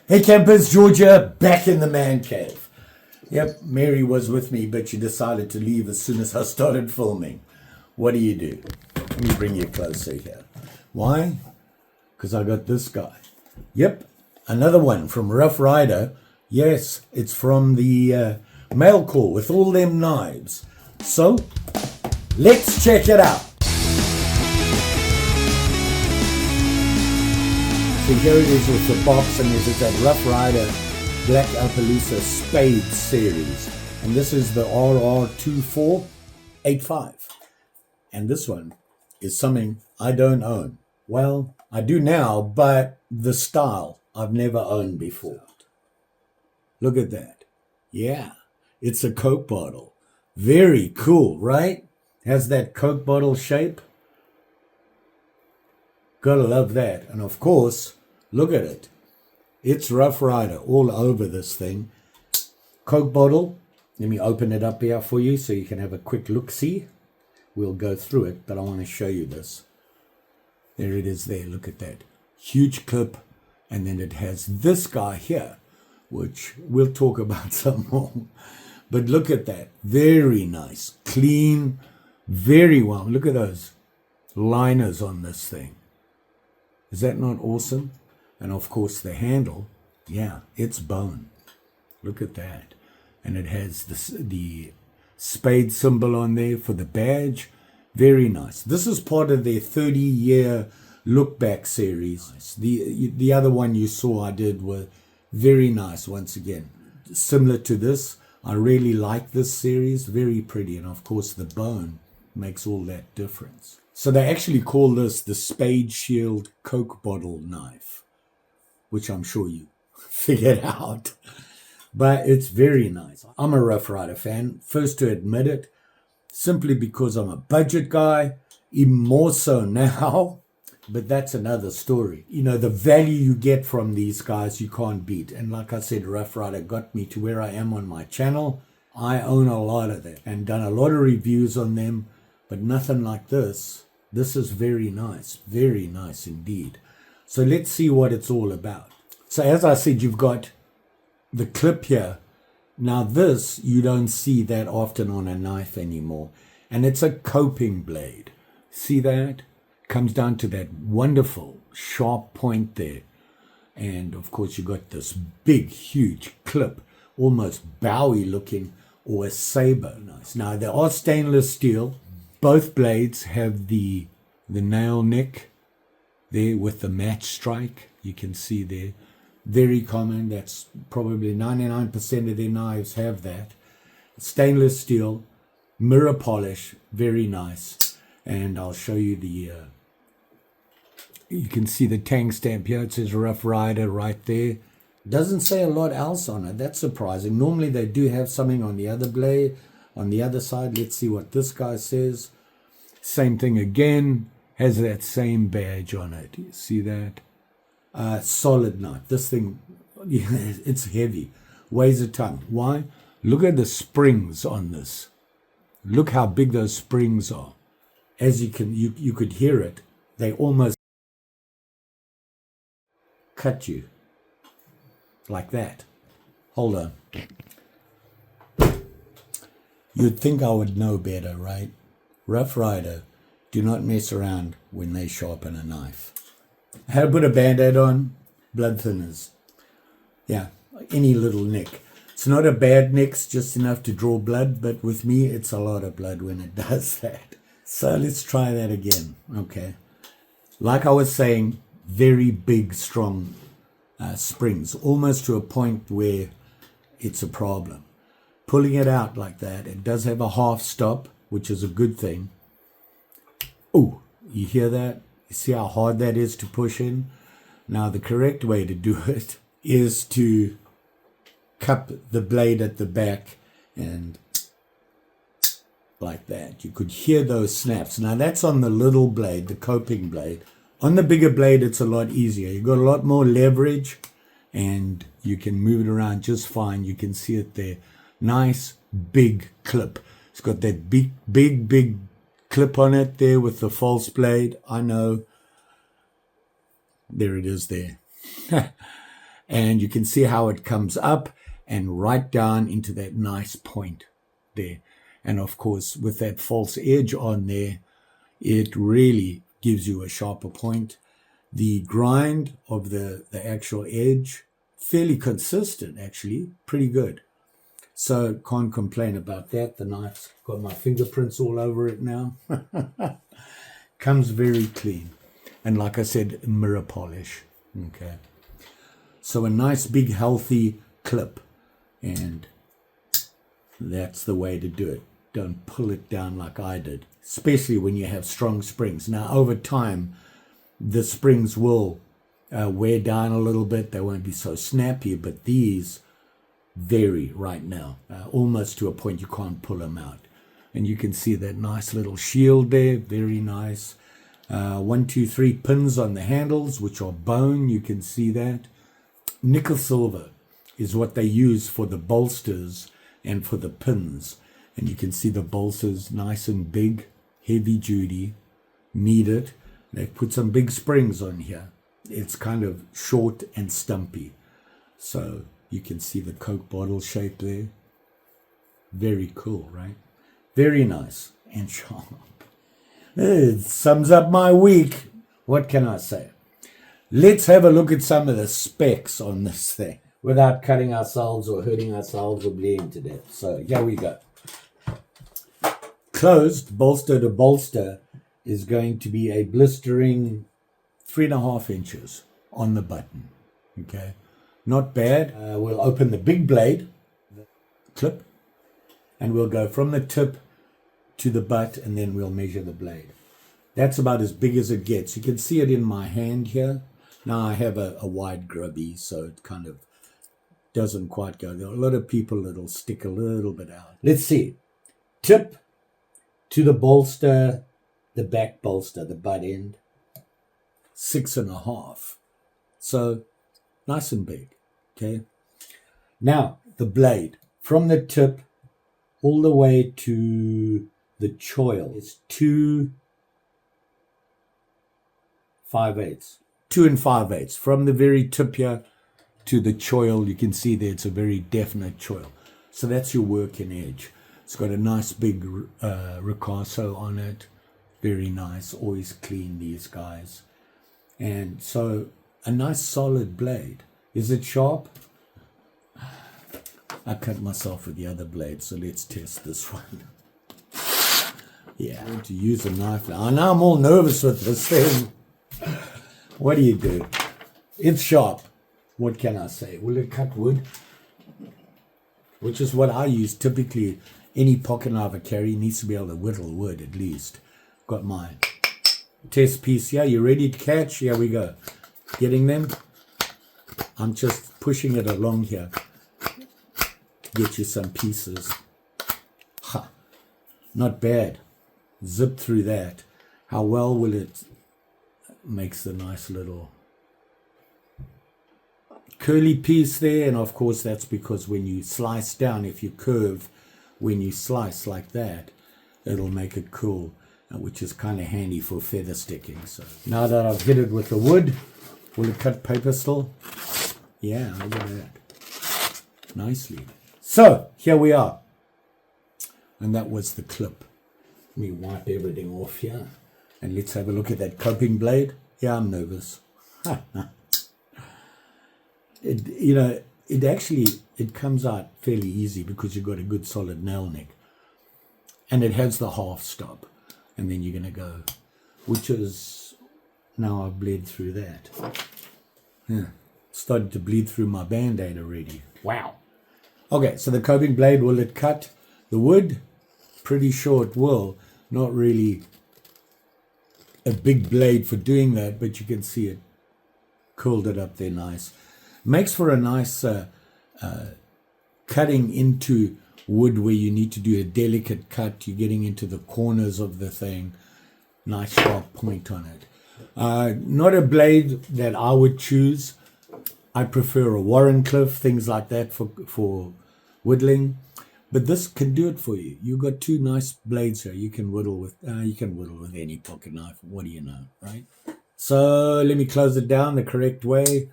Hey campers, Georgia, back in the man cave. Yep, Mary was with me, but she decided to leave as soon as I started filming. What do you do? Let me bring you closer here. Why? Because I got this guy. Yep, another one from Rough Ryder. Yes, it's from the mail call with all them knives. So, let's check it out. So here it is with the box, and it's that Rough Ryder Black Appaloosa Spade series. And this is the RR2485. And this one is something I don't own. Well, I do now, but the style I've never owned before. Look at that. Yeah, it's a Coke bottle. Very cool, right? Has that Coke bottle shape. Gotta love that. And of course, look at it. It's Rough Ryder all over this thing. Coke bottle. Let me open it up here for you so you can have a quick look-see. We'll go through it, but I want to show you this. There it is there. Look at that. Huge clip. And then it has this guy here, which we'll talk about some more. But look at that. Very nice. Clean. Very well. Look at those liners on this thing. Is that not awesome? And of course the handle, yeah, it's bone. Look at that. And it has the spade symbol on there for the badge. Very nice. This is part of their 30-year look back series. The other one you saw I did was very nice once again. Similar to this. I really like this series. Very pretty. And of course the bone makes all that difference. So they actually call this the Spade Shield Coke Bottle knife, which I'm sure you figured out. But it's very nice. I'm a Rough Ryder fan, first to admit it, simply because I'm a budget guy, even more so now. But that's another story. You know, the value you get from these guys, you can't beat. And like I said, Rough Ryder got me to where I am on my channel. I own a lot of them and done a lot of reviews on them, but nothing like this. This is very nice indeed. So let's see what it's all about. So as I said, you've got the clip here. Now this, you don't see that often on a knife anymore. And it's a coping blade. See that? Comes down to that wonderful sharp point there. And of course you got this big, huge clip, almost bowie looking, or a saber. Nice. Now they are stainless steel. Both blades have the nail nick there with the match strike. You can see there. Very common. That's probably 99% of their knives have that. Stainless steel, mirror polish, very nice. And I'll show you you can see the tang stamp here. It says Rough Ryder right there. Doesn't say a lot else on it. That's surprising. Normally they do have something on the other blade. On the other side, let's see what this guy says. Same thing again, has that same badge on it. You see that? Solid knife. This thing, it's heavy. Weighs a ton. Why? Look at the springs on this. Look how big those springs are. As you could hear it. They almost cut you. Like that. Hold on. You'd think I would know better, right? Rough Ryder do not mess around when they sharpen a knife. I had to put a band-aid on, blood thinners. Yeah, any little nick. It's not a bad nick, it's just enough to draw blood, but with me it's a lot of blood when it does that. So let's try that again. Okay. Like I was saying, very big, strong springs, almost to a point where it's a problem. Pulling it out like that, it does have a half stop, which is a good thing. Oh, you hear that? You see how hard that is to push in? Now, the correct way to do it is to cup the blade at the back and like that. You could hear those snaps. Now, that's on the little blade, the coping blade. On the bigger blade, it's a lot easier. You've got a lot more leverage and you can move it around just fine. You can see it there. Nice, big clip. It's got that big clip on it there with the false blade. I know. There it is there. And you can see how it comes up and right down into that nice point there. And of course, with that false edge on there, it really gives you a sharper point. The grind of the actual edge, fairly consistent actually, pretty good. So can't complain about that. The knife's got my fingerprints all over it now. Comes very clean. And like I said, mirror polish. Okay. So a nice big healthy clip. And that's the way to do it. Don't pull it down like I did, especially when you have strong springs. Now, over time, the springs will wear down a little bit. They won't be so snappy, but these vary right now, almost to a point you can't pull them out. And you can see that nice little shield there, very nice. 1, 2, 3 pins on the handles, which are bone. You can see that. Nickel silver is what they use for the bolsters and for the pins. And you can see the bolsters nice and big, heavy duty, needed. They've put some big springs on here. It's kind of short and stumpy. So you can see the Coke bottle shape there. Very cool, right? Very nice and sharp. It sums up my week. What can I say? Let's have a look at some of the specs on this thing without cutting ourselves or hurting ourselves or bleeding to death. So here we go. Closed bolster to bolster is going to be a blistering 3.5 inches on the button. Okay, not bad. We'll open the big blade, the clip, and we'll go from the tip to the butt, and then we'll measure the blade. That's about as big as it gets. You can see it in my hand here. Now I have a wide grubby, so it kind of doesn't quite go. There are a lot of people that'll stick a little bit out. Let's see. Tip to the bolster, the back bolster, the butt end, 6.5. So nice and big. Okay. Now the blade from the tip all the way to the choil is 2 5/8. 2 5/8. From the very tip here to the choil, you can see there it's a very definite choil. So that's your working edge. It's got a nice big ricasso on it. Very nice. Always clean these guys. And so a nice solid blade. Is it sharp? I cut myself with the other blade, so let's test this one. Yeah, I'm going to use a knife now. Now I'm all nervous with this thing. What do you do? It's sharp. What can I say? Will it cut wood? Which is what I use typically. Any pocket knife I carry needs to be able to whittle wood at least. Got my test piece here. You ready to catch? Here we go. Getting them. I'm just pushing it along here. Get you some pieces. Ha. Not bad. Zip through that. How well will it? Makes a nice little curly piece there. And of course that's because when you slice down, if you curve, when you slice like that, it'll make it cool, which is kind of handy for feather sticking. So now that I've hit it with the wood, will it cut paper still? Yeah, look at that. Nicely. So here we are. And that was the clip. Let me wipe everything off here. And let's have a look at that coping blade. Yeah, I'm nervous. It comes out fairly easy because you've got a good solid nail neck. And it has the half stop. And then you're going to go, which is, now I've bled through that. Yeah, started to bleed through my Band-Aid already. Wow. Okay, so the coping blade, will it cut the wood? Pretty sure it will. Not really a big blade for doing that, but you can see it curled it up there nice. Makes for a nice cutting into wood where you need to do a delicate cut. You're getting into the corners of the thing. Nice sharp point on it. Not a blade that I would choose. I prefer a Warrenclyffe, things like that for whittling. But this can do it for you. You've got two nice blades here. You can whittle with any pocket knife. What do you know, right? So let me close it down the correct way.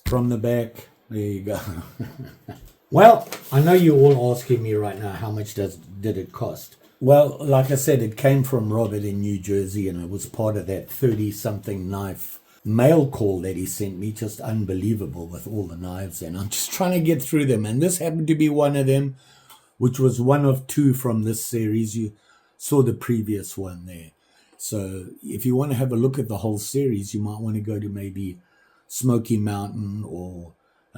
from the back. There you go. Well, I know you're all asking me right now, how much did it cost? Well, like I said, it came from Robert in New Jersey, and it was part of that 30-something knife mail call that he sent me. Just unbelievable with all the knives, and I'm just trying to get through them. And this happened to be one of them, which was one of two from this series. You saw the previous one there. So if you want to have a look at the whole series, you might want to go to maybe Smoky Mountain or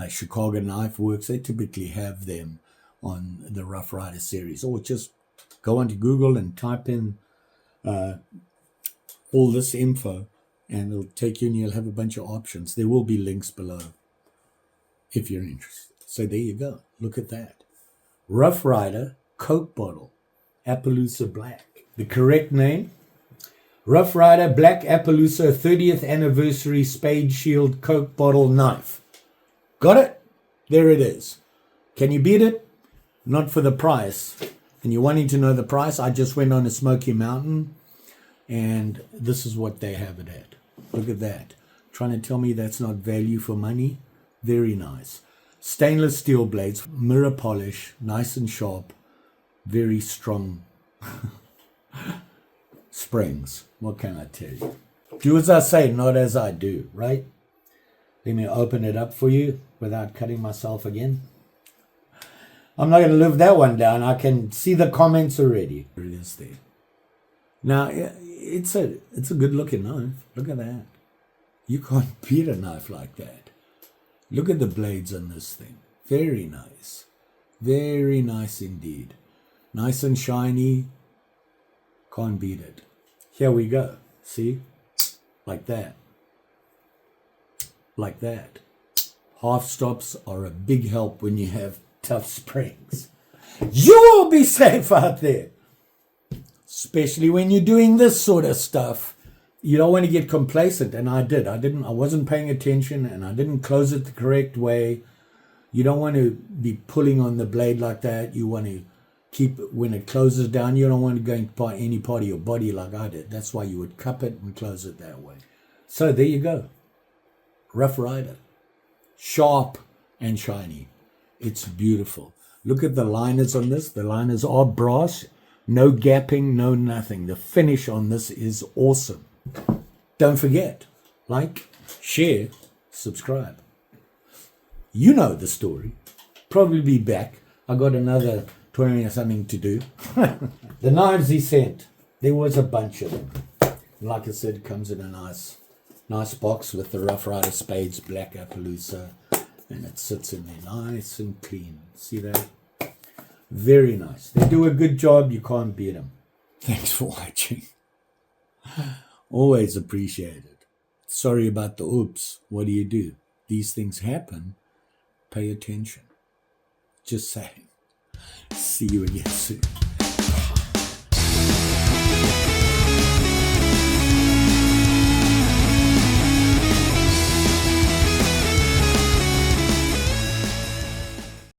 Chicago Knife Works. They typically have them on the Rough Rider series. Or just go onto Google and type in all this info, and it'll take you and you'll have a bunch of options. There will be links below if you're interested. So there you go. Look at that. Rough Rider Coke Bottle, Appaloosa Black. The correct name, Rough Rider Black Appaloosa 30th Anniversary Spade Shield Coke Bottle Knife. Got it? There it is. Can you beat it? Not for the price. And you're wanting to know the price? I just went on a Smoky Mountain, and this is what they have it at. Look at that. Trying to tell me that's not value for money? Very nice. Stainless steel blades, mirror polish, nice and sharp, very strong springs. What can I tell you? Do as I say, not as I do, right? Let me open it up for you without cutting myself again. I'm not going to live that one down. I can see the comments already. There it is there. Now, it's a good looking knife. Look at that. You can't beat a knife like that. Look at the blades on this thing. Very nice. Very nice indeed. Nice and shiny. Can't beat it. Here we go. See? Like that. Like that. Half stops are a big help when you have tough springs. You will be safe out there. Especially when you're doing this sort of stuff. You don't want to get complacent, and I wasn't paying attention, and I didn't close it the correct way. You don't want to be pulling on the blade like that. You want to keep, when it closes down, you don't want to go into any part of your body like I did. That's why you would cup it and close it that way. So there you go. Rough Rider. Sharp and shiny. It's beautiful. Look at the liners on this. The liners are brass. No gapping, no nothing. The finish on this is awesome. Don't forget, like, share, subscribe. You know the story. Probably be back. I got another 20 or something to do. The knives he sent, there was a bunch of them. Like I said, it comes in a nice box with the Rough Rider Spades Black Appaloosa, and it sits in there nice and clean. See that? Very nice. They do a good job. You can't beat them. Thanks for watching. Always appreciate it. Sorry about the oops. What do? These things happen. Pay attention. Just saying. See you again soon.